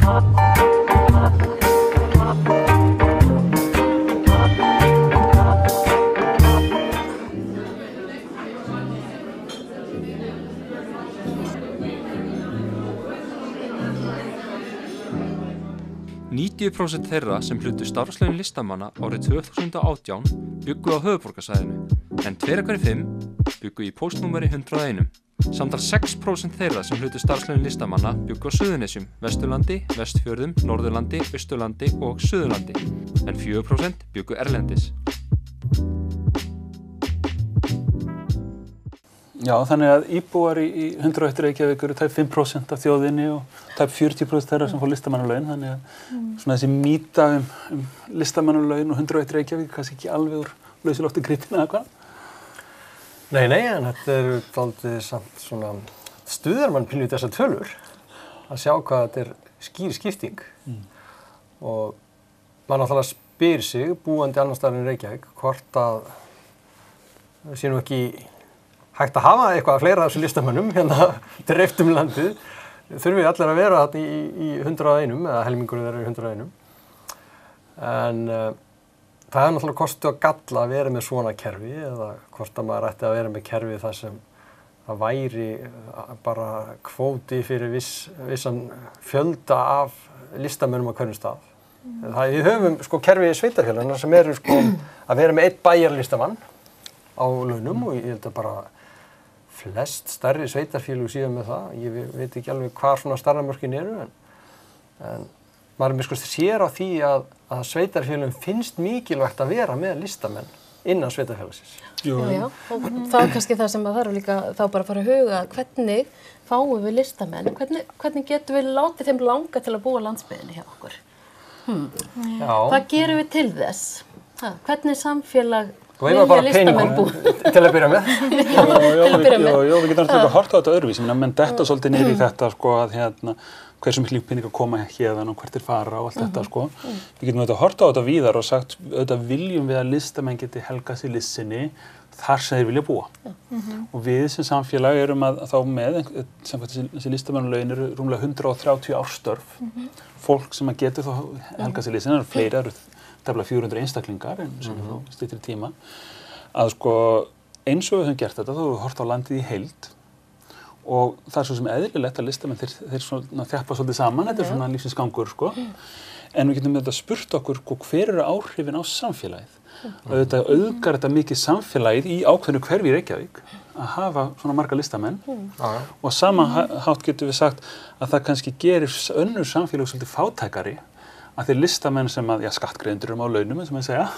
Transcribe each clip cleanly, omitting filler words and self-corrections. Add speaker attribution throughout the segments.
Speaker 1: %90 þeirra sem hlutu starfslaun listamanna árið 2018 bjuggu á höfuðborgarsvæðinu, en 2 af hverjum 5 bjuggu í póstnúmeri 101. Samtals 6% þeirra sem hlutu starfslaun listamanna bjuggu á Suðurnesjum, Vesturlandi, Vestfjörðum, Norðurlandi, Austurlandi og Suðurlandi, en 4% bjuggu erlendis.
Speaker 2: Já, þannig að íbúar í 101 Reykjavík eru tæp 5% af þjóðinni og tæp 40% þeirra sem fá listamannalaun, þannig að svona þessi mýta listamannalaun og 101 Reykjavík kannski ekki alveg úr lausu lofti gripin eða hvað?
Speaker 3: Nei, en þetta eru dálítið samt svona stuðar mann pínu í þessar tölur að sjá hvað þetta er skýr skipting og maður náttúrulega spyr sig, búandi annars staðar en Reykjavík, hvort að sé nú ekki hægt að hafa eitthvað fleira af þessu listamönnum hérna dreift landið, þurfum við allir að vera þarna í 101 eða helmingur þeirra í 101. En það er náttúrulega kosti og galla að vera með svona kerfi eða hvort að maður ætti að vera með kerfi þar sem það væri bara kvóti fyrir vissan fjölda af listamönnum á hverjum stað. Við höfum sko kerfi sveitarfélaganna sem eru sko að vera með einn bæjarlistamann á launum og ég held að bara flest stærri sveitarfélög síðan með það. Ég veit ekki alveg hvað svona stærðarmörkin eru en maður er sko sér á því að sveitarfélögum finnst mikilvægt að vera með listamenn innan sveitarfélagsins.
Speaker 4: Já, og það er kannski það sem að þarf líka þá bara að fara að huga hvernig fáum við listamenn, hvernig getum við látið þeim langa til að búa landsbyggðinni hjá okkur. Hvað gerum við til þess? Hvernig samfélag
Speaker 3: vilja listamenn búa? Til að byrja með.
Speaker 2: Já, við getum náttúrulega hort á þetta öðruvísi, menn detta svolítið niður í þetta sko að hversu miklu peningar koma hérðan og hvert fara og allt þetta sko. Við getum auðvitað hort á þetta víðar og sagt auðvitað viljum við að listamenn geti helgað sér list sinni þar sem þeir vilja búa. Og við sem samfélag erum að þá með þessi listamannalaun eru rúmlega 130 ársstörf. Fólk sem að getur þá helgað sér list sinni, fleiri eru tæplega 400 einstaklingar sem þá styttri tíma. Að sko eins og við höfum gert þetta þá höfum við hort á landið í heild. Og það er svo sem eðlilegt að listamenn þeir svona þjappa svolítið saman, þetta er svona lífsins gangur sko. En við getum spurt okkur hver eru áhrifin á samfélagið. Auðvitað auðgar þetta mikið samfélagið í ákveðnu hverfi í Reykjavík að hafa svona marga listamenn. Og sama hátt getum við sagt að það kannski gerir önnur samfélag svolítið fátækari að þeir listamenn sem að, skattgreiðendur á launum, eins og maður segja,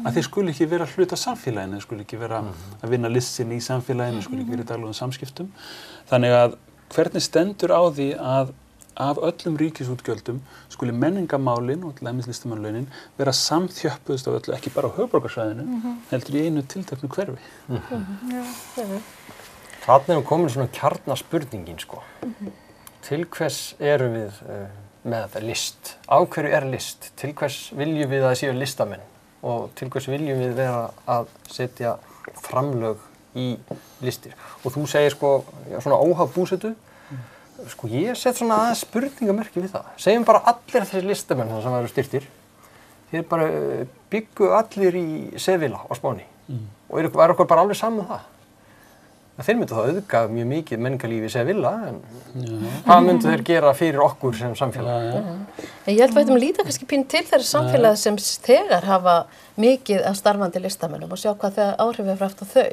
Speaker 2: að þeir skuli ekki vera hluta af samfélaginu, þeir skuli ekki vera að vinna list sinni í samfélaginu, skuli ekki vera í daglegum samskiptum. Þannig að hvernig stendur á því að af öllum ríkisútgjöldum skuli menningamálin og til dæmis listamannalaunin vera samþjöppuðust af öllu, ekki bara á höfuðborgarsvæðinu, heldur í einu tilteknu hverfi.
Speaker 3: Þarna er komin svona kjarnaspurningin sko. Til hvers erum við með list? Á hverju er list? Til hvers viljum við að það séu listamenn? Og til hvers viljum við vera að setja framlög í listir? Og þú segir sko, svona óháð búsetu, sko ég set svona aðeins spurningamerki við það. Segjum bara allir þessi listamenn sem eru styrtir, þeir bara byggu allir í Sevilla á Spáni. Og er okkur bara alveg saman það? Þeir myndu það auðga mjög mikið menningarlífi í Sevilla, en hvað myndu þeir gera fyrir okkur sem samfélag?
Speaker 4: Ég held að við ættum að líta kannski pínu til þeirra samfélag sem þegar hafa mikið af starfandi listamönnum og sjá hvað það áhrif hefur haft á þau.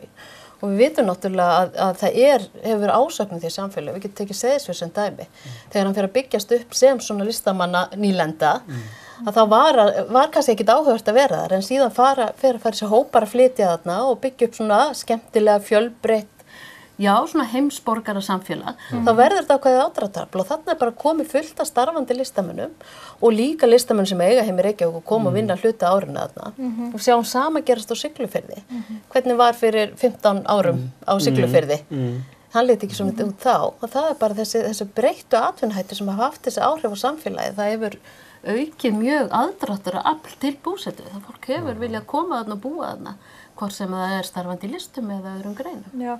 Speaker 4: Og við vitum náttúrulega að það hefur ásöknum því samfélag, við getum tekið Seyðisfjörð sem dæmi. Þegar hann fer að byggjast upp sem svona listamanna nýlenda, að þá var kannski ekkert áhugavert að vera þar, en síðan fara þessi hópar að flytja þarna og byggja upp svona skemmtilega fjölbreytt, svona heimsborgara samfélag, þá verður þetta ákveðið ádráttarafl og þarna er bara komið fullt af starfandi listamönnum og líka listamönnum sem eiga heim í Reykjavík og koma og vinna hluta árinu þarna. Og sjáum sama gerast á Siglufirði. Hvernig var fyrir 15 árum á Siglufirði? Hann leit ekki svona út þá. Og það er bara þessi breyttu atvinnahættir sem hafa haft þessi áhrif á samfélagið. Það hefur aukið mjög aðdráttarafl til búsetu. Það fólk hefur viljað koma þarna og búa þarna. hvort sem það starfandi í listum eða öðrum greinum.
Speaker 5: Já.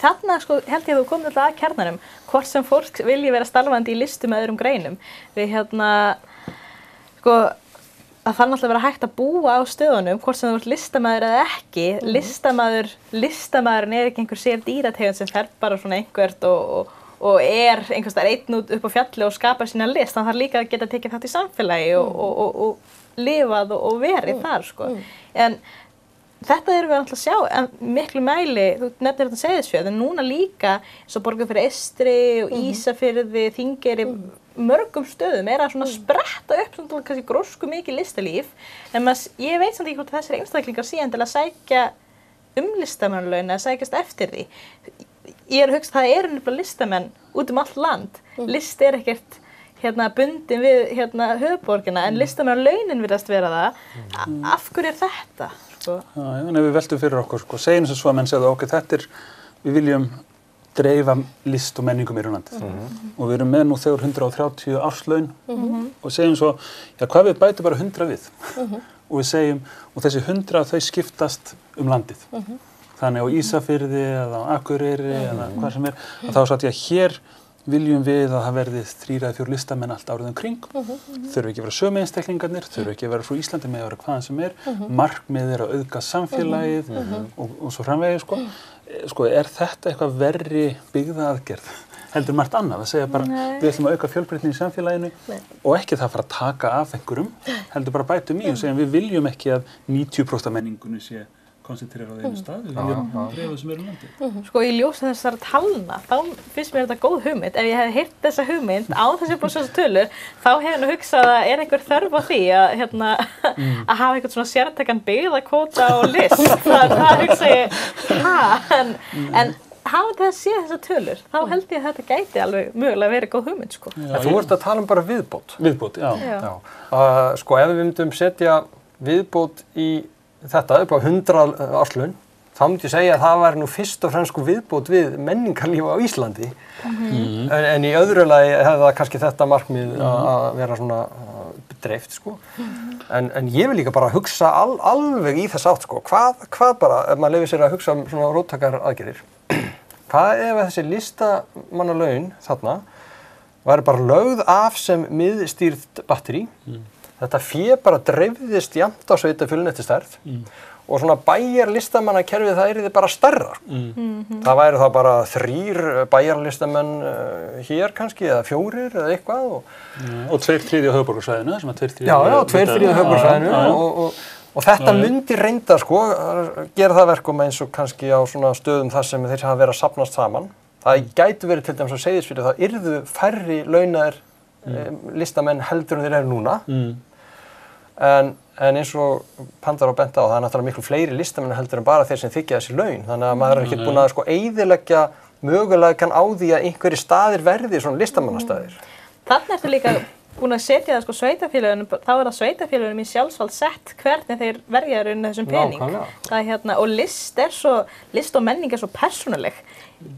Speaker 5: Þarna sko, held ég að þú komið alltaf að kjarnanum, hvort sem fólk vilji vera starfandi í listum eða öðrum greinum. Við sko, það þarf náttúrulega að vera hægt að búa á stöðunum, hvort sem þú ert listamaður eða ekki. Listamaðurinn ekki einhver sér dýrategund sem fer bara svona einhvert og einhvers staðar einn út upp á fjalli og skapar sína list. Þannig þarf líka að geta tekið þátt í samfélagi og lifað og verið þar, sko. En þetta erum við alltaf að sjá, en miklu mæli, þú nefnir þetta Seyðisfjörð, en núna líka eins og Borgarfirði Eystri og Ísafirði, Þingeyri, mörgum stöðum að svona spretta upp svona kannski grósku mikið listalíf, en ég veit samt ekki hvort þessir einstaklingar síðan til að sækja listamannalaun eða sækjast eftir því. Ég að hugsa það nefnilega listamenn út allt land. List ekkert bundin við höfuðborgina, en listamannalaunin virðast vera það. Af hverju þetta? Sko?
Speaker 2: Já, en ef við veltum fyrir okkur, sko, segjum sem svo að menn segja ok, við viljum dreifa list og menningu meira í landið. Og við erum með nú þegar 130 árslaun og segjum svo, já hvað við bætum bara 100 við. Og við segjum, og þessi 100 þau skiptast landið. Þannig á Ísafirði eða á Akureyri eða hvað sem að þá satt ég að hér viljum við að það verði 3 eða 4 listamenn allt árið kring. Þurfi ekki að vera sömu einstaklingarnir, þurfi ekki að vera frá Íslandi með að vera hvaðan sem markmið að auðga samfélagið og svo framvegis, sko. Sko, þetta eitthvað verri byggðaaðgerð heldur margt annað, að segja bara við ætlum að auka fjölbreytni í samfélaginu og ekki það fara að taka af einhverjum, heldur bara bætum í og segja við viljum ekki að 90% menningunni sé konsentrera á einu stað, við viljum dreifa sem landið.
Speaker 5: Sko, í ljósi þessara talna, þá finnst mér þetta góð hugmynd. Ef ég hefði heyrt þessa hugmynd á þessu búin svona tölur, þá hefði nú hugsað að einhver þörf á því að hafa einhvern svona sértækan byggðakvóta og list. Það hugsa ég, en hafa þetta að sé þessar tölur, þá held ég að þetta gæti alveg mögulega verið góð hugmynd, sko.
Speaker 3: En þú ert að tala bara viðbót.
Speaker 2: Viðbót, já.
Speaker 3: Sko, ef við myndum setja viðbót í þetta upp á 100 árslaun, þá myndi ég segja að það væri nú fyrst og fremst sko viðbót við menningarlíf á Íslandi. En í öðru lagi hefði það kannski þetta markmið að vera svona dreift, sko. En ég vil líka bara hugsa alveg í þess átt, sko. Hvað bara, ef maður leyfir sér að hugsa svona róttækar aðgerðir, hvað ef þessi listamannalaun þarna væri bara lögð af sem miðstýrð batteri, þetta fé bara dreifðist jafnt á sveitarfélögin eftir stærð og svona bæjarlistamannakerfið það yrði bara stærra. Það væri það bara 3 bæjarlistamenn hér kannski eða 4 eða eitthvað.
Speaker 2: Og 2/3 á höfuðborgarsvæðinu, sem að 2/3
Speaker 3: Já, 2/3 á höfuðborgarsvæðinu og þetta myndi reynda sko gera það verkum eins og kannski á svona stöðum þar sem þeir hafa verið að safnast saman. Það gæti verið til dæmis á Seyðisfirði, það yrðu færri launaðir listamenn heldur en þeir eru núna. En eins og Pandar bent á, það er náttúrulega miklu fleiri listamenn heldur en bara þeir sem þiggja þessi laun. Þannig að maður ekkert búin að sko eyðileggja mögulegan á því að einhverjir staðir verði svona listamannastaðir.
Speaker 5: Þannig ertu líka búin að setja það sko sveitarfélögunum, þá það sveitarfélögunum í sjálfsvald sett hvernig þeir verja þessum pening. Það og list og menning svo persónuleg.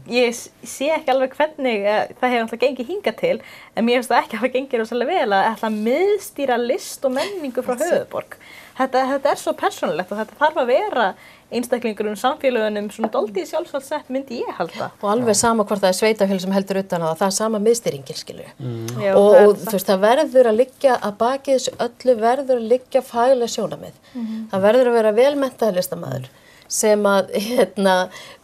Speaker 5: Ég sé ekki alveg hvernig það hefur alltaf gengið hingað til, en mér finnst það ekki hafa gengið rosalega vel að ætla að miðstýra list og menningu frá höfuðborg. Þetta svo persónulegt og þetta þarf að vera einstaklingur samfélögunum svona dálítið sjálfsvald sett myndi ég halda. Og
Speaker 4: alveg sama hvort það sveitarfélag sem heldur utan á það er sama miðstýringin, skilur. Og þú veist, það verður að liggja að baki þessu öllu verður að liggja fagleg sjónarmið. Það verður að vera velmenntaður listamaður sem að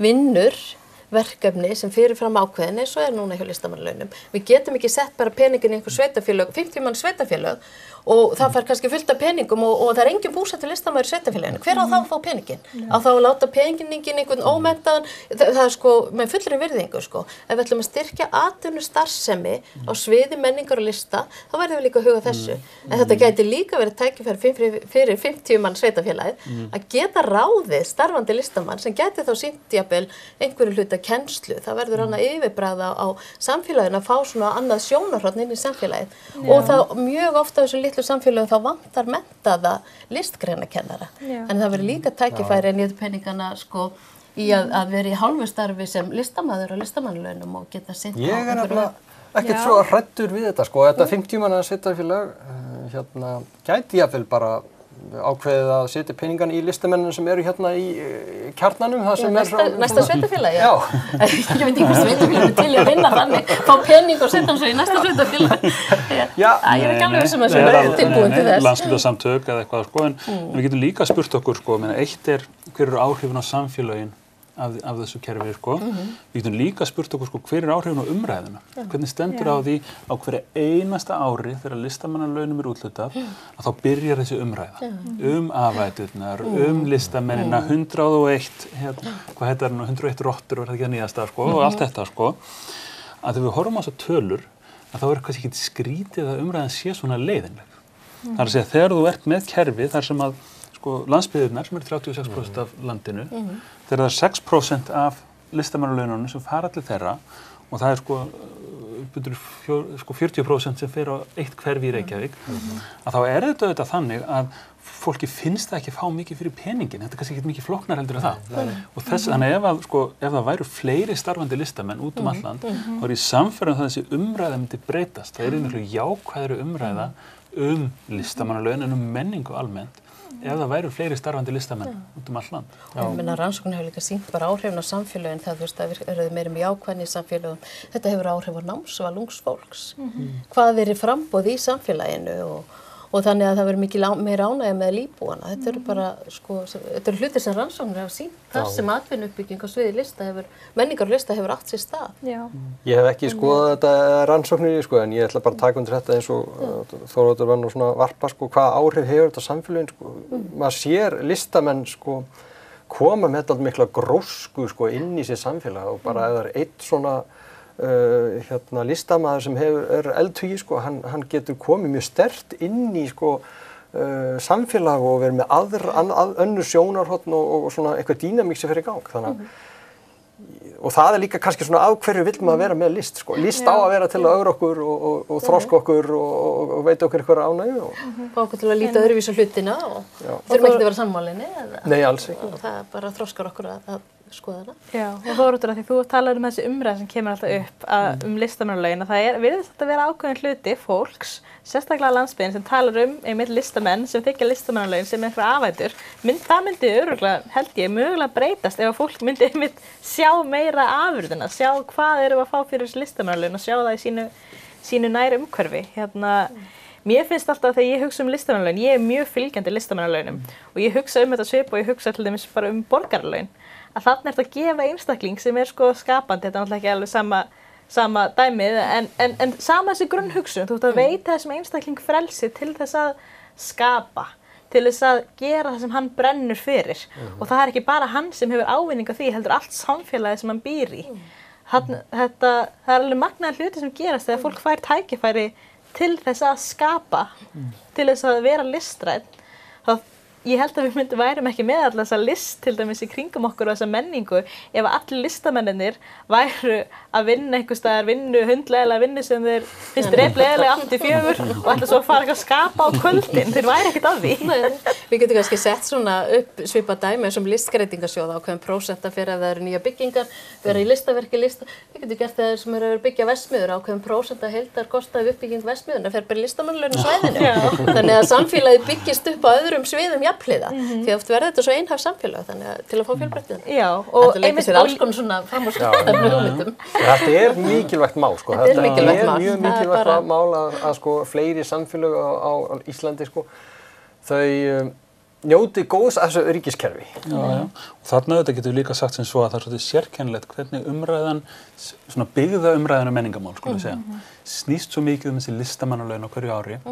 Speaker 4: vinnur verkefni sem fyrirfram ákveðin eins og núna hjá listamannalaunum. Við getum ekki sett bara peningin í einhver sveitafélag, 50 mann sveitafélag og það fær kannski fullt af peningum og það er engin búsettur listamaður í sveitafélaginu. Hver á þá að fá peningin? Á þá að láta peningin einhvern ómenntaðan, það er sko með fullri virðingu sko. Ef við ætlum að styrkja atvinnustarfsemi á sviði menningar og lista, þá verðum við líka að huga þessu. En þetta gæti líka verið tækifæri fyrir 50 mann sveitafélagið að geta ráðið starfandi listamann sem gæti þá sýnt jafnvel einhverju hluta kennslu. Það verður annað yfirbragða á samfélaginu að fá svona annað sjónarhorn inn í samfélagið. Og það mjög ofta þessu litlu samfélagum þá vantar menntaða listgreinakennara. En það verður líka tækifæri en peningana sko í að vera í hálfu starfi sem listamaður og listamannalaunum og geta sinnt á
Speaker 3: einhverju. Ég nefnilega ekkert svo hræddur við þetta sko. Þetta 50 manna sveitafélag gæti jafnvel bara ákveðið að setja peningana í listamennina sem eru hérna í kjarnanum, það sem
Speaker 4: næsta sveitafélagi.
Speaker 3: Já.
Speaker 4: Ég veit ekki hvað sveitafélagi til að vinna þannig, fá pening og setja hann svo í næsta sveitafélagi.
Speaker 3: Já.
Speaker 4: Ég er ekki alveg vissum að það er tilbúin til þess.
Speaker 2: Landshlutasamtök eða eitthvað, sko, en við getum líka spurt okkur, sko, eitt hver eru áhrifin á samfélögin af þessu kerfi, sko. Við getum líka spurt okkur, sko, hver áhrifin á umræðuna? Hvernig stendur á því á hverju einasta ári þegar listamannalaunum úthlutað, að þá byrjar þessi umræða afæturnar, listamennina, 101, hvað heitir það nú, 101 rottur, var það ekki að nýjasta, sko, og allt þetta, sko. Að þegar við horfum á þessar tölur, að þá kannski ekki skrítið að umræðan sé svona leiðinleg. Það er að segja, þegar þú ert með kerfi þar sem að landsbyggðirnar sem eru 36% af landinu, þegar það er 6% af listamannalaununum sem fara til þeirra og það er 40% sem fer á eitt hverfi í Reykjavík, að þá er þetta auðvitað þannig að fólki finnst það ekki fá mikið fyrir peningin, þetta er kannski ekki mikið flóknar heldur en það. Og þannig ef það væru fleiri starfandi listamenn út all land, þá er í samferðum það þessi umræða myndi breytast. Það er miklu jákvæðari umræða listamannalaun en menningu almennt. Ef það væru fleiri starfandi listamenn út all land.
Speaker 4: Ég meina rannsókn hefur líka sýnt bara áhrifin á samfélögin þegar það eru meira með jákvæðni í samfélögum. Þetta hefur áhrif á námsval ungs fólks. Hvað er í framboð í samfélaginu og þannig að það verður meira ánægja með lífbúana. Þetta eru bara, þetta eru hlutir sem rannsóknir hafa sýnt. Þar sem atvinnuuppbygging á sviði menningar og lista hefur átt sér stað. Já.
Speaker 3: Ég hef ekki skoðað þetta rannsóknir, en ég ætla bara að taka undir þetta eins og Þóroddur var nú svona varpa, hvaða áhrif hefur þetta samfélagin, maður sér listamenn, koma með þetta mikla grósku, inn í sér samfélag og bara ef það er eitt svona listamaður sem er eldhugi, hann getur komið mjög sterkt inn í samfélag og verið með önnur sjónarhorn og svona eitthvað dýnamík sem fer í gang. Og það er líka kannski svona af hverju vill maður vera með list. List á að vera til að ögra okkur og þroska okkur og veita okkur eitthvað ánægju.
Speaker 4: Fá okkur til að líta öðruvísi á hlutina og þurfum ekki að vera sammálinni.
Speaker 3: Nei, alls ekki.
Speaker 4: Það bara þroskar okkur að skoða hana.
Speaker 5: Já, og Þóroddur, því þú talar þessi umræða sem kemur alltaf upp listamannalaun, að það virðist þetta vera ákveðin hluti fólks, sérstaklega landsbyggðin, sem talar einmitt listamenn sem þykja listamannalaun sem einhverja afætur. Það myndi örugglega, held ég, mögulega breytast ef að fólk myndi einmitt sjá meira afurðina, sjá hvað erum að fá fyrir þessi listamannalaun og sjá það í sínu nær umhverfi. Mér finnst alltaf þegar ég hugsa listamannalaun, ég er mjög fylgjandi listamannalaunum og ég hugsa þetta svip og ég hugsa til dæmis bara borgaralaun. Að þarna er þetta að gefa einstakling sem er skapandi, þetta er náttúrulega ekki alveg sama dæmið, en sama þessi grunnhugsun, þú ert að veita þessum einstakling frelsi til þess að skapa, til þess að gera það sem hann brennur fyrir. Og það er ekki bara hann sem hefur ávinning af því, heldur allt samfélagið sem hann býr í. Það er alveg magnaðir hluti sem gerast þegar fólk fær tækifæri til þess að skapa, til þess að vera listræn. Ég held að við værum ekki með alla þessa list til dæmis í kringum okkur og þessa menningu ef allir listamennir væru að vinna einhvers staðar hundleðilega vinnu sem þeir finnst drepleðilega 84 og ætla svo að fara að skapa á kvöldin. Þeir væri ekkert af því.
Speaker 4: Við getum kannski sett svona upp svipað dæmi eins og listskreitingasjóð ákveðin prósenta fyrir að það eru nýja byggingar, vera í listaverki lista. Við getum gert það sem eru að byggja verksmiðjur ákveðin prósenta heildar kostaði uppbygging verksmiðjunnar fer bara listamannalaun á svæðinu. Þannig að samfélagið byggist upp á öðrum sviðum jafnhliða. Því oft verður þetta svo einhæf samfélag þannig til að fá fjölbreytni.
Speaker 5: Já, og
Speaker 4: einmitt alls konar svona framúrskarandi hugmyndum.
Speaker 3: Þetta er mikilvægt mál, Þetta er mjög mikilvægt mál að fleiri samfélög á Íslandi, þau njóti góðs af þessu ríkiskerfi.
Speaker 2: Já. Og þarna getur við líka sagt sem svo að það er svolítið sérkennilegt hvernig umræðan, svona byggða umræðan menningamál, snýst svo mikið þessi listamannalaun á hverju ári.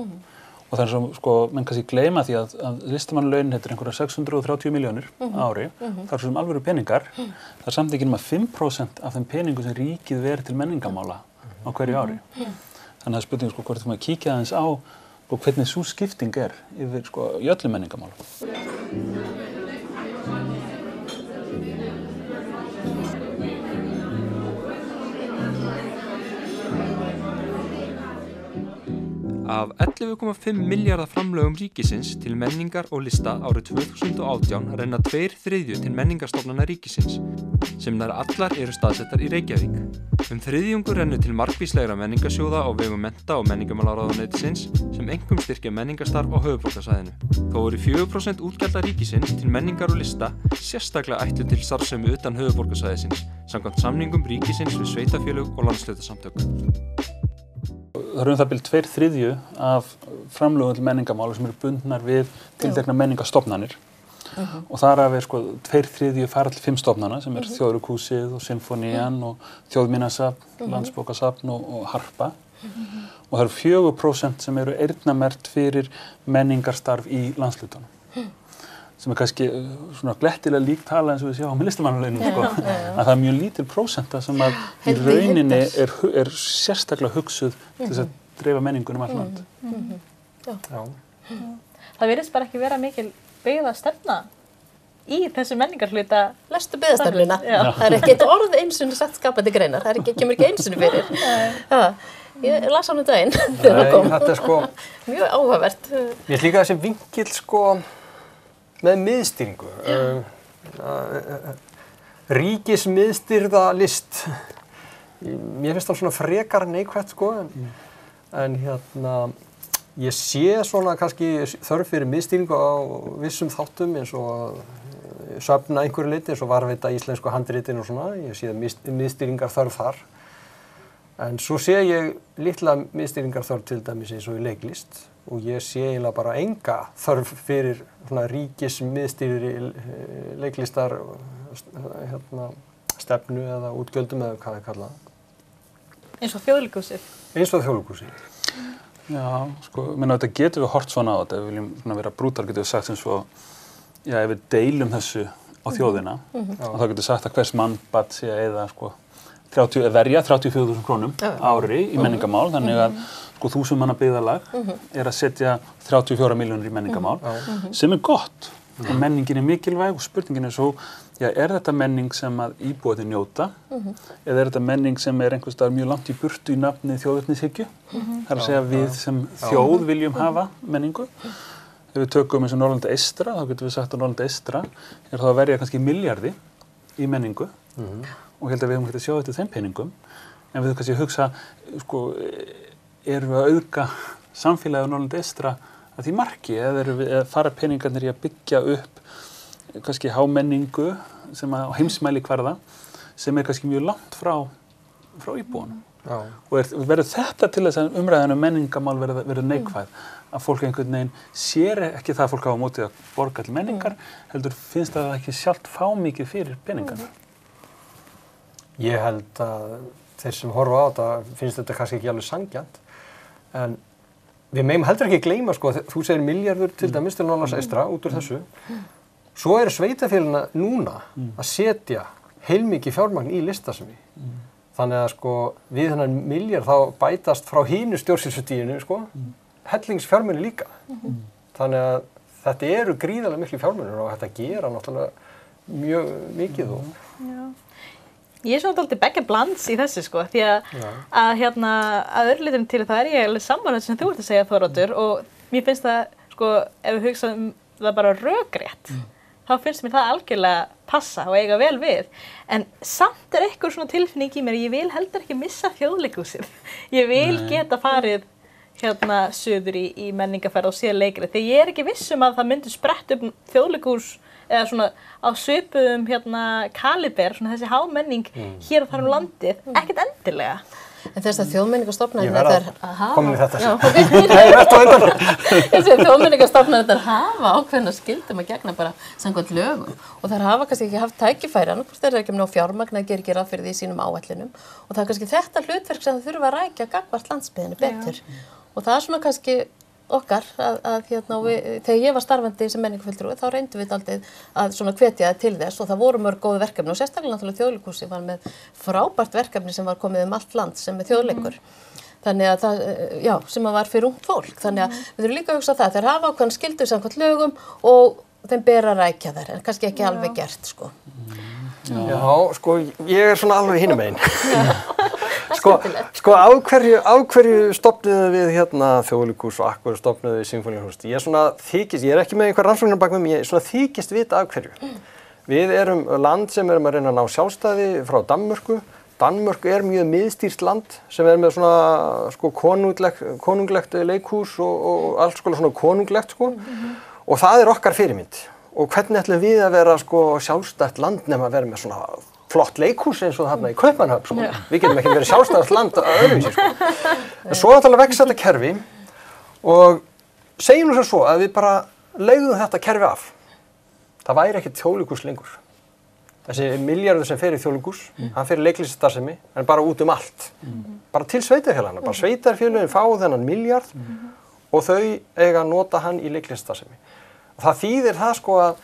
Speaker 2: Og það er svo, menn kannski gleyma því að listamannalaun heitir einhverja 630 milljónir á ári. Það er svo alvöru peningar. Það er samt ekki nema 5% af þeim peningum sem ríkið verið til menningamála á hverju ári. Þannig að það er spurning hvort þú maður kíkja aðeins á hvernig sú skipting er yfir í öllum menningamálum.
Speaker 1: Af 11,5 milljarða framlögum ríkisins til menningar og lista árið 2018 renna 2/3 til menningarstofnana ríkisins. sem nær allar eru staðsettar í Reykjavík. Þriðjungur rennur til margvíslegra menningarsjóða á vegum mennta- og menningarmálaráðuneytisins sem einkum styrkja menningarstarf á höfuðborgarsvæðinu. Þó eru 4% útgjalda ríkisins til menningar og lista sérstaklega ætluð til starfsemi utan höfuðborgarsvæðisins, samkvæmt samningum ríkisins við sveitarfélög og landshlutasamtök.
Speaker 2: Það það bil 2/3 af framlögum til menningarmála sem eru bundnar við tiltekna menningarstofnanir. Og þar af 2/3 fara til 5 stofnana sem Þjóðleikhúsið og Sinfónían og Þjóðminjasafn, Landsbókasafn og Harpa. Og það eru 4% sem eru eyrnamerkt fyrir menningarstarf í landshlutunum. Sem kannski svona glettilega lík tala eins og við sjáum með listamannalaunum, sko. Að það mjög lítil prósenta sem að í rauninni er sérstaklega hugsuð til þess að dreifa menningunum allt land.
Speaker 5: Það virðist bara ekki vera mikil byggðastefna í þessu menningarhluta.
Speaker 4: Lestu byggðastefnuna. Það ekki eitt orð einsunni sagt skapandi greinar. Það kemur ekki einsunni fyrir. Ég las hann daginn þegar það kom.
Speaker 3: Þetta sko
Speaker 4: mjög áhugavert.
Speaker 3: Ég líka þessi vinkill sko með miðstýringu. Ríkismiðstýrða list. Mér finnst það svona frekar neikvætt sko en ég sé svona kannski þörf fyrir miðstýringu á vissum þáttum eins og söfna einhverju leyti eins og varðveita íslensku handritin og svona. Ég sé miðstýringar þörf þar. En svo sé ég litla miðstýringar þörf til dæmis eins og í leiklist og ég sé eiginlega bara enga þörf fyrir svona ríkismiðstýrðri leiklistar stefnu eða útgjöldum eða hvað það kallað.
Speaker 5: Eins og Þjóðleikhúsið.
Speaker 3: Eins og Þjóðleikhúsið.
Speaker 2: Já, sko, þetta getum við hort svona á þetta, ef við viljum svona vera brútal getum við sagt sem svo, já, ef við deilum þessu á þjóðina og þá getum við sagt að hvers mann barn sé að eyða, sko, verja 34.000 krónum ári í menningarmál, þannig að sko 1000 manna byggðarlag að setja 34 milljónir í menningarmál, sem gott. Og menningin mikilvæg og spurningin svo, já, þetta menning sem að íbúarnir njóta eða þetta menning sem einhvers staðar mjög langt í burtu í nafni þjóðernishyggju? Það að segja við sem þjóð viljum hafa menningu. Ef við tökum eins og Norðurlanda eystra, þá getum við sagt að Norðurlanda eystra þá að verja kannski milljarði í menningu og held að við höfum hægt að sjá þetta þeim peningum. En við höfum kannski að hugsa, sko, erum við að auðga samfélagið á Norðurlanda eystra að því marki, eða fara peningarnir í að byggja upp kannski hámenningu sem á heimsmælikvarða sem kannski mjög langt frá íbúanum. Og verður þetta til þess að umræðan menningamál verður neikvæð, að fólk einhvern veginn sér ekki það að fólk hafa á móti að borga til menningar, heldur finnst það ekki sjálft fá mikið fyrir peningarna.
Speaker 3: Ég held að þeir sem horfa á þetta finnst þetta kannski ekki alveg sanngjarnt, en við megum heldur ekki gleyma, sko, þú segir milljarður til dæmis til Norðurlands eystra út úr þessu. Svo eru sveitarfélagina núna að setja heilmikið fjármagn í listasemi. Þannig að sko, við þennan milljarð þá bætast frá hinu stjórnsýslustiginu, sko, hellingsfjármunir líka. Þannig að þetta eru gríðarlega miklu fjármunir og þetta gera náttúrulega mjög mikið.
Speaker 5: Ég er svona dálítið beggja blands í þessu, sko, því að örlitum til það ég alveg sammála sem þú ert að segja, Þóroddur, og mér finnst það, sko, ef við hugsa það bara rökrétt, þá finnst mér það algjörlega passa og eiga vel við. En samt eitthvað svona tilfinning í mér, ég vil heldur ekki missa Þjóðleikhúsið. Ég vil geta farið suður í menningarferð og sé leikrit, því ég er ekki viss að það myndi sprett upp Þjóðleikhús eða svona á svipuðum kaliber, svona þessi hámenning hér og þar landið, ekkert endilega.
Speaker 4: En þess að þjóðmenningarstofnanirnar
Speaker 3: komin í þetta.
Speaker 4: Þjóðmenningarstofnanirnar hafa ákveðna skyldum að gegna bara samkvæmt lögum og þær hafa kannski ekki haft tækifæri, annars þeir eru ekki ná fjármagn að gera ráð fyrir því í sínum áætlunum og það er kannski þetta hlutverk sem þau þurfa að rækja gagnvart landsbyggðinni betur og það er svona kannski okkar þegar ég var starfandi sem menningarfulltrúi þá reyndum við dálítið að svona hvetja til þess og það voru mörg góð verkefni og sérstaklega náttúrulega Þjóðleikhúsið var með frábært verkefni sem var komið allt land sem er þjóðleikur. Þannig að það, sem var fyrir ungt fólk. Þannig að við þurfum líka að hugsa það. Þeir hafa ákveðna skyldur samkvæmt lögum og þeim ber að rækja þær en kannski ekki alveg gert, sko.
Speaker 3: Já, sko, ég er svona alveg hinum megin. Sko, af hverju stofnuðu við Þjóðleikhús og af hverju stofnuðu við Sinfóníuhús? Ég er ekki með einhver rannsóknir bak með mér, ég svona þykist vita af hverju. Við erum land sem erum að reyna að ná sjálfstæði frá Danmörku. Danmörk mjög miðstýrt land sem með svona sko konunglegt leikhús og allt svona konunglegt sko. Og það okkar fyrirmynd. Og hvernig ætlum við að vera sko sjálfstætt land nema að vera með svona flott leikhús eins og þarna í Kaupmannahöfn sko. Við getum ekki verið sjálfstætt land að öðruvísi sko. En svo náttúrulega vex þetta kerfi og segjum nú svo að við bara leigðum þetta kerfi af. Það væri ekki þjóðleikhús lengur. Þessi milljarður sem fer í þjóðleikhús, hann fer í leiklistastarfsemi, en bara út allt. Bara til sveitarfélagana, bara sveitarfélögin fá þennan milljarð og þau eiga að nota hann í leiklistastarfsemi. Það þýðir það sko að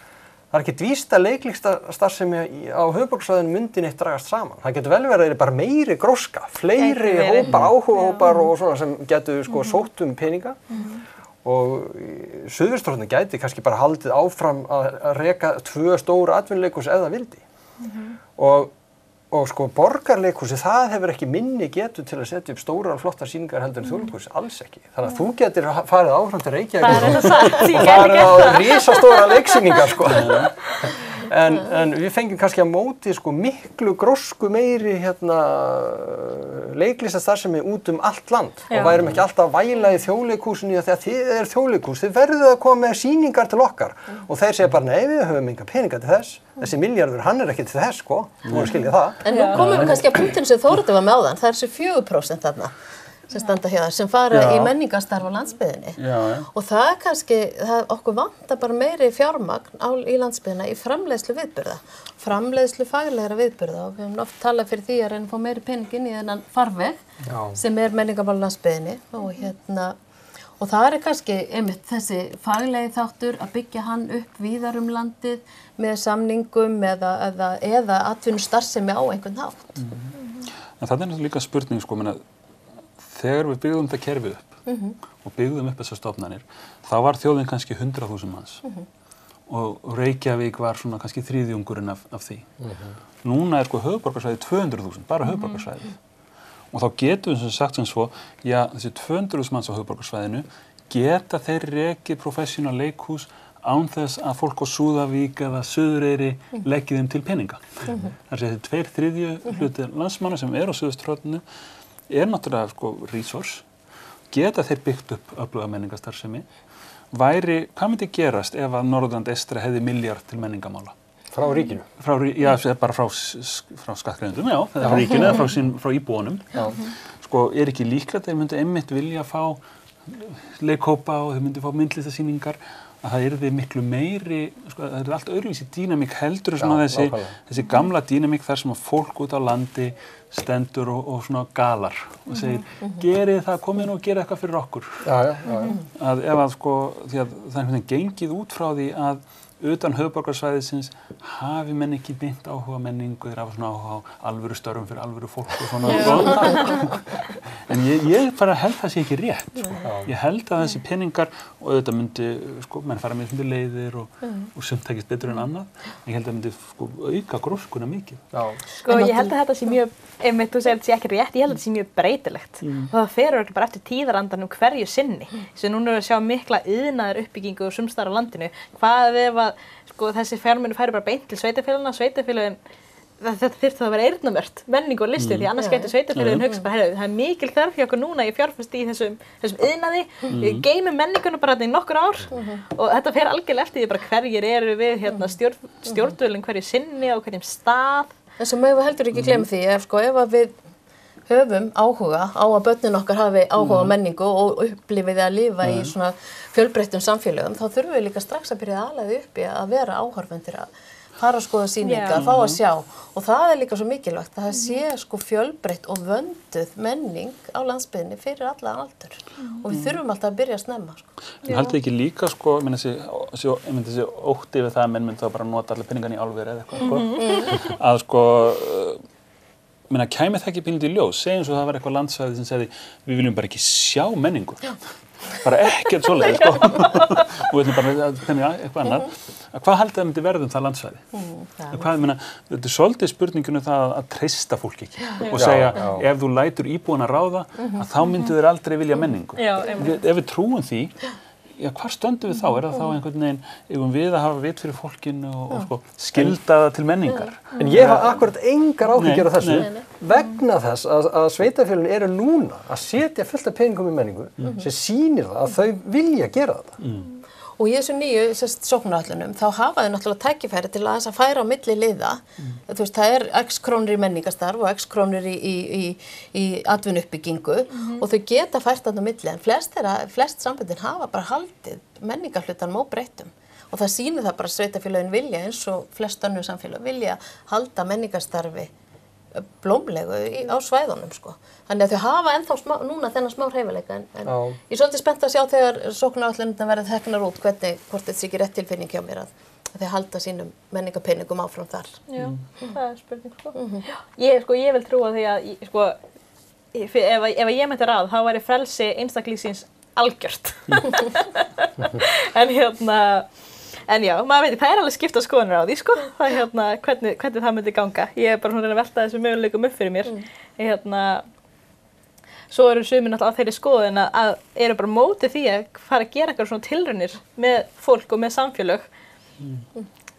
Speaker 3: það ekki víst að leiklistastarfsemi á höfuðborgarsvæðinu myndi neitt dragast saman. Það getur vel verið bara meiri gróska, fleiri hópar, áhugahópar og svona sem getur sko sótt peninga. Og Suðvesturhornið gæti kannski bara haldið áfram að reka 2 stóra atvinnuleikhús ef það vildi. Og sko borgarleikhúsi, það hefur ekki minni getu til að setja upp stórar flottar sýningar heldur en þjóðleikhúsi, alls ekki. Þannig að þú getur farið áfram til Reykjavík og farið á risastóra leiksýningar sko. En við fengjum kannski á móti sko miklu grósku meiri leiklistastarfsemi út allt land og værum ekki alltaf að væla í þjóðleikhúsinu þegar þið þjóðleikhús, þið verðuð að koma með sýningar til okkar og þeir segja bara nei, við höfum enga peninga til þess, þessi milljarður, hann ekki til þess sko, þú voru að skilja það.
Speaker 4: En nú komum við kannski að punktinu sem Þóroddur var með áðan, það þessi 4% þarna sem standa hjá þér, sem fara í menningarstarf á landsbyggðinni. Og það kannski, okkur vantar bara meiri fjármagn í landsbyggðina í framleiðslu viðburða, framleiðslu faglegra viðburða og við höfum oft talað fyrir því að reyna að fá meiri pening inn í þennan farveg sem menningamál á landsbyggðinni og það kannski einmitt þessi faglegi þáttur að byggja hann upp víðar landið með samningum eða atvinnustarfsemi á einhvern hátt.
Speaker 2: En það líka spurning sko, þegar við byggðum þetta kerfið upp og byggðum upp þessar stofnanir, þá var þjóðin kannski 100.000 manns og Reykjavík var svona kannski þriðjungurinn af því. Núna sko höfuðborgarsvæðið 200.000, bara höfuðborgarsvæðið. Og þá getum við sagt sem svo, já þessi 200.000 manns á höfuðborgarsvæðinu geta þeir rekið professional leikhús án þess að fólk á Súðavík eða Suðureyri leggi þeim til peninga. Það þessi 2/3 hluti landsmanna sem á Suðvesturhorninu náttúrulega sko resource, geta þeir byggt upp öfluga menningarstarfsemi, hvað myndi gerast ef að Norðurland eystra hefði milljarð til menningamála?
Speaker 3: Frá ríkinu?
Speaker 2: Bara frá skattgreiðendum, frá ríkinu eða frá íbúunum. Sko, ekki líklegt að þeir myndi einmitt vilja fá leikhópa og þeir myndi fá myndlistasýningar, að það yrði miklu meiri, sko, það allt öðruvísi dýnamík heldur svona þessi gamla dýnamík þar sem að fólk út á landi stendur og svona galar og segir, gerið það, komið nú og gerið eitthvað fyrir okkur. Að ef að sko, því að það einhvern veginn gengið út frá því að utan höfuðborgarsvæðisins hafi menn ekki beint áhuga menningu, þeir hafa svona áhuga á alvöru störfum fyrir alvöru fólk og svona. En ég bara held það sé ekki rétt. Sko. Ég held að þessi peningar, og auðvitað myndi, sko, menn fara með leiðir og sumt takist betur en annað. Ég held að myndi sko, auka gróskuna mikið.
Speaker 5: Sko ég held að þetta sé mjög, einmitt þú segir þetta sé ekki rétt, ég held að þetta sé mjög breytilegt. Og það fer ekki bara eftir tíðarandanum hverju sinni. Svo núna erum við að sjá mikla iðnaðar uppbyggingu og sums staðar á landinu. Hvað ef að sko, þessi fjármunir færi bara beint til sveitarfélögin, þetta þyrfti að vera eyrnamört, menningu og listu, því annars gæti sveitarfélögin hugsa bara, það er mikil þörf hjá okkur núna í fjárfesti í þessum iðnaði, við geymum menninguna bara í nokkur ár og þetta fer algjörlega eftir því bara hverjir eru við stjórnvölinn hverju sinni á hverjum stað. En svo mögum við heldur ekki glemma því, ef að við höfum áhuga á að börnin okkar hafi áhuga á menningu og upplifið að lifa í svona fjölbreyttum samfélögum, þá þurfum við líka strax að byrja að alaði uppi að vera áhorfendur að fara að skoða sýningar, fá að sjá og það líka svo mikilvægt að það sé sko fjölbreytt og vönduð menning á landsbyggðinni fyrir alla aldur og við þurfum alltaf að byrja að snemma sko.
Speaker 2: Ég held ekki líka sko, ég myndi þessi ótti við það að menn myndi þá bara nota allir peningan í álveri eða eitthvað sko, að sko kæmi það ekki pínlítið í ljós, segjum svo það var eitthvað landsvæði sem segði við viljum bara ekki sjá menningu, bara ekkert svoleiðis sko og við viljum bara eitthvað annað, hvað haldið það myndi verða það landsvæði? Þetta er svolítið spurninginu það að treysta fólk ekki og segja ef þú lætur íbúana ráða að þá myndu þeir aldrei vilja menningu. Ef við trúum því hvar stöndum við þá? Er það þá einhvern veginn, eigum við að hafa vit fyrir fólkinu og sko, skylda það til menningar?
Speaker 3: En ég hef akkurat engar áhyggjur af þessu vegna þess að sveitarfélögin eru núna að setja fullt af peningum í menningu sem sýnir það að þau vilja gera þetta.
Speaker 4: Og í þessu nýju sóknaráætlunum þá hafa þau náttúrulega tækifæri til að færa á milli liða. Þú veist, það er x krónur í menningarstarf og x krónur í atvinnuuppbyggingu og þau geta fært þarna á milli en flest samböndin hafa bara haldið menningarhlutanum óbreyttum. Og það sýnir það bara sveitarfélögin vilja eins og flest önnur samfélög vilja halda menningarstarfi blómlegu á svæðunum sko. Þannig að þau hafa ennþá núna þennan smá hreyfileika en ég er svolítið spennt að sjá þegar sóknaráætlunirnar verða teknar út hvort þetta sé ekki rétt tilfinning hjá mér að þau halda sínum menningarpeningum áfram þar.
Speaker 5: Já, það er spurning sko. Ég vil trúa því að ef ég mætti ráð þá væri frelsi einstaklísins algjört. En já, maður veit, það er alveg skipta skoðanir á því, sko. Það er hvernig það myndi ganga. Ég er bara að reyna að velta þessu möguleikum upp fyrir mér. Svo eru sumir náttúrulega á þeirri skoðun að eru bara móti því að fara að gera eitthvað svona tilraunir með fólk og með samfélög.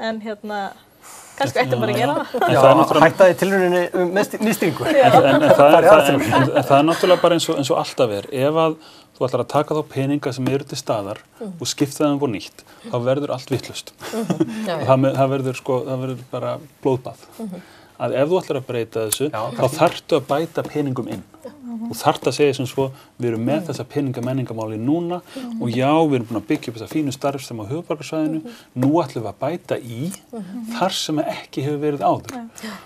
Speaker 5: En kannski ættum bara að gera það.
Speaker 3: Já, hættaði tilrauninni með nýstingu.
Speaker 2: En það er náttúrulega bara eins og alltaf er. Ef að þú ætlar að taka þá peninga sem eru til staðar og skipta þeim upp á nýtt, þá verður allt vitlaust. Það verður bara blóðbað. Að ef þú ætlar að breyta þessu, þá þarftu að bæta peningum inn. Þú þarft að segja sem svo, við erum með þessa menningamáli núna og já, við erum búin að byggja upp þessa fínu starfsemi á höfuðborgarsvæðinu, nú ætlum við að bæta í þar sem ekki hefur verið áður.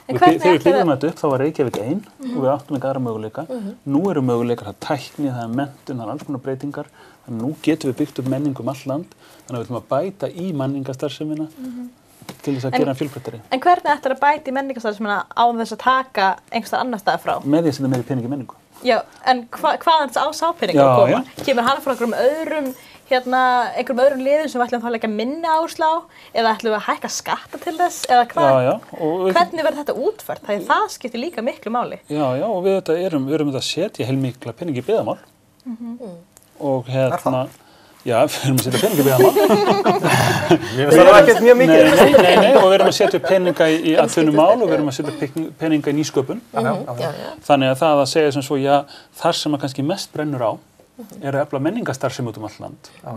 Speaker 2: Og þegar við byggðum þetta upp, þá var Reykjavík 1 og við áttum ekki aðra möguleika. Nú eru möguleikar, það er tækni, það er menntun, það er alls konar breytingar. Þannig nú getum við byggt upp menningu um allt land, þannig að við ætlum að bæta í menningarstarfsemina til þess að gera hann fjölbreyttari.
Speaker 5: En hvernig ættir að bæta í menningarstarfsemina án þess að taka einhverstaðar annars staðar frá?
Speaker 2: Með því að setja meiri pening í menningu.
Speaker 5: Já, en hvaðan á sápeningur að koma? Kemur hann frá einhverjum öðrum liðum sem við ætlum þá að leggja minni áherslu á eða ætlum við að hækka skatta til þess eða hvað? Hvernig verður þetta útfært? Það skiptir líka miklu máli. Já,
Speaker 2: og við erum að setja heilmikla pening í byggðamál og já, við erum að setja peninga í byggðamál.
Speaker 3: Það er ekkert mjög mikið.
Speaker 2: Nei, og við erum að setja peninga í atvinnumál og við erum að setja peninga í nýsköpun. Þannig að það að segja sem svo, já, þar sem að kannski mest brennur á er að efla menningarstarfsemi út um allt land. Þá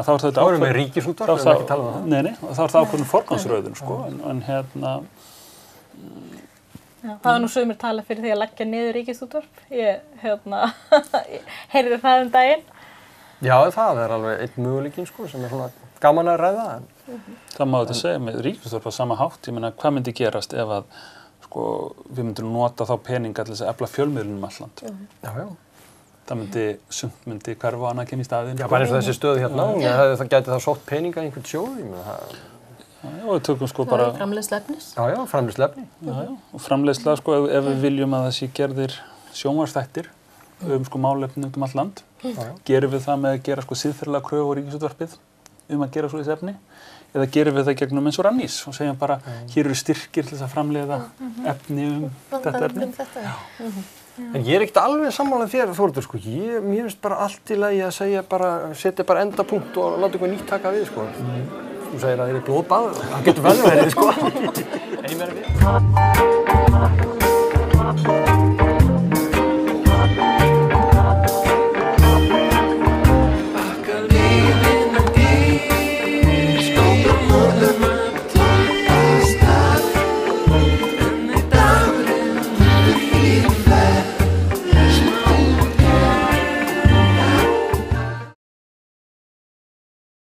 Speaker 2: er þetta
Speaker 3: ákveðin með ríkisútvarp, við erum ekki að tala um það.
Speaker 2: Nei, og þá er það ákveðin forgangsröðun, sko, en
Speaker 5: það var nú sumir tala fyrir því að leggja niður ríkisútvarp. Ég heyrði það daginn.
Speaker 3: Já, það er alveg einn möguleikinn, sko, sem er svona gaman að ræða.
Speaker 2: Það má þetta segja með ríkisútvarp á sama hátt. Ég meina, hvað myndi gerast ef að, sko, við myndum nota þá peninga til þess að efla fjölmiðlunum um allt land?
Speaker 3: Já.
Speaker 2: Sumt myndi hverfa og annað kemur í staðinn.
Speaker 3: Já, bara eins og þessi stöð hérna, það gæti þá sótt peninga í einhvern sjóð, ég meina það.
Speaker 2: Já, við tökum sko bara...
Speaker 4: Framleiðsla efnis.
Speaker 3: Já, framleiðsla efni.
Speaker 2: Já, og framleiðsla, sko, ef við viljum að þessi gerðir sjónvarpsþættir sko málefni út um allt land, gerum við það með að gera sko siðferðilega kröfu á ríkisútvarpið að gera svoleiðis efni, eða gerum við það gegnum eins og Rannís og segjum bara, hér eru styrkir til þess að framleiða efni þetta efni.
Speaker 3: En ég er ekkert alveg sammála þér, Þórður, sko. Mér finnst bara allt í lagi að setja bara endapunkt og láta eitthvað nýtt taka við, sko. Þú segir að það er blóðbað, það getur vel verið, sko. Einu meira við.